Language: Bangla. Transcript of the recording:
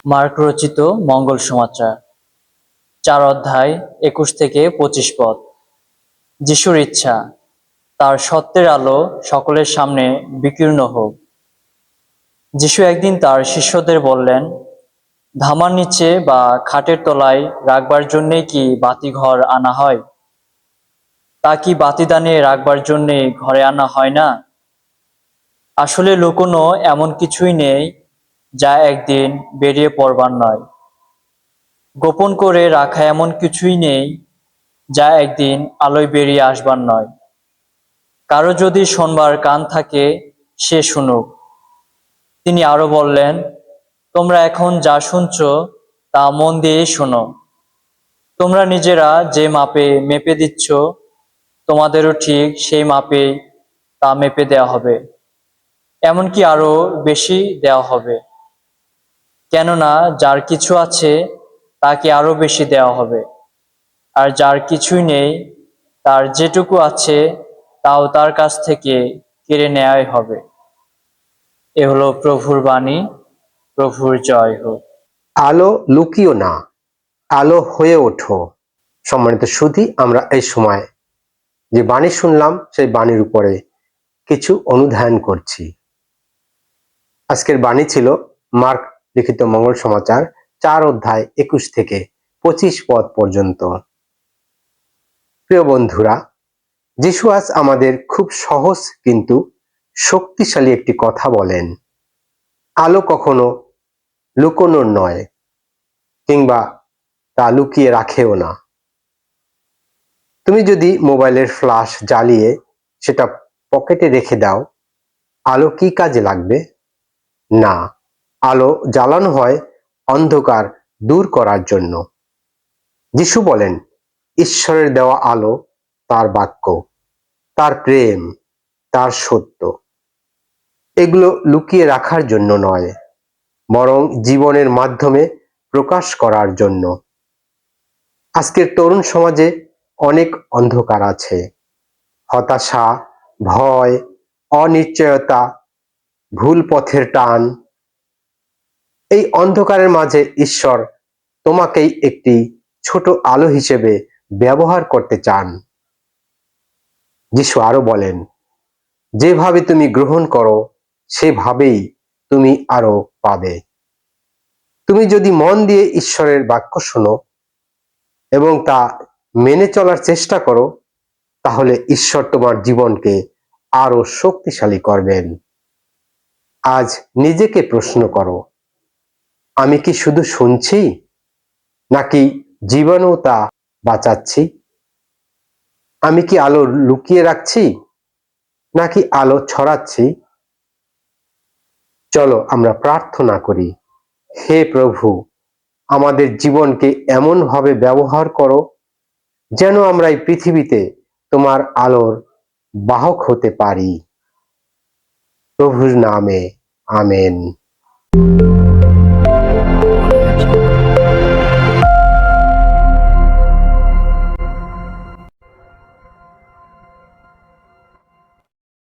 মার্ক রচিত মঙ্গল সমাচার ৪ অধ্যায় ২১ থেকে ২৫ পদ। যিশুর ইচ্ছা তার সত্যের আলো সকলের সামনে বিকীর্ণ হোক। যিশু একদিন তার শিষ্যদের বললেন, ধামার নিচে বা খাটের তলায় রাখবার জন্যেই কি বাতিঘর আনা হয়? তা কি বাতিদানে রাখবার জন্যে ঘরে আনা হয় না? আসলে লুকোনো এমন কিছুই নেই যা একদিন বেরিয়ে পড়বার নয়। গোপন করে রাখা এমন কিছুই নেই যা একদিন আলোয় বেরিয়ে আসবার নয়। কারো যদি শোনবার কান থাকে সে শুনুক। তিনি আরো বললেন, তোমরা এখন যা শুনছ তা মন দিয়েই শোনো। তোমরা নিজেরা যে মাপে মেপে দিচ্ছ তোমাদেরও ঠিক সেই মাপেই তা মেপে দেওয়া হবে, এমনকি আরো বেশি দেওয়া হবে। কেননা যার কিছু আছে তাকে আরো বেশি দেওয়া হবে, আর যার কিছুই নেই তার যেটুকু আছে তাও তার কাছ থেকে কেড়ে নেওয়াই হবে। এ হলো প্রভুর বাণী। প্রভুর জয় হোক। আলো লুকিও না, আলো হয়ে ওঠো। সম্মানিত সুধী, আমরা এই সময় যে বাণী শুনলাম সেই বাণীর উপরে কিছু অনুধ্যান করছি। আজকের বাণী ছিল মার্ক লিখিত মঙ্গল সমাচার ৪ অধ্যায় ২১ থেকে ২৫ পদ পর্যন্ত। প্রিয় বন্ধুরা, যিশু আজ আমাদের খুব সহজ কিন্তু শক্তিশালী একটি কথা বলেন। আলো কখনো লুকোনোর নয়, কিংবা তা লুকিয়ে রাখেও না। তুমি যদি মোবাইলের ফ্ল্যাশ জ্বালিয়ে সেটা পকেটে রেখে দাও, আলো কি কাজে লাগবে? না, আলো জ্বালানো হয় অন্ধকার দূর করার জন্য। যিশু বলেন, ঈশ্বরের দেওয়া আলো তার বাক্য, তার প্রেম, তার সত্য। এগুলো লুকিয়ে রাখার জন্য নয়, বরং জীবনের মাধ্যমে প্রকাশ করার জন্য। আজকের তরুণ সমাজে অনেক অন্ধকার আছে। হতাশা, ভয়, অনিশ্চয়তা, ভুল পথের টান। এই অন্ধকারের মাঝে ঈশ্বর তোমাকেই একটি ছোট আলো হিসেবে ব্যবহার করতে চান। যিশু আরো বলেন, যেভাবে তুমি গ্রহণ করো সেভাবেই তুমি আরো পাবে। তুমি যদি মন দিয়ে ঈশ্বরের বাক্য শোনো এবং তা মেনে চলার চেষ্টা করো, তাহলে ঈশ্বর তোমার জীবনকে আরো শক্তিশালী করবেন। আজ নিজেকে প্রশ্ন করো, আমি কি শুধু শুনছি, নাকি জীবনেও তা বাঁচাচ্ছি? আমি কি আলো লুকিয়ে রাখছি, নাকি আলো ছড়াচ্ছি? চলো আমরা প্রার্থনা করি। হে প্রভু, আমাদের জীবনকে এমন ভাবে ব্যবহার করো যেন আমরা এই পৃথিবীতে তোমার আলোর বাহক হতে পারি। প্রভুর নামে আমেন।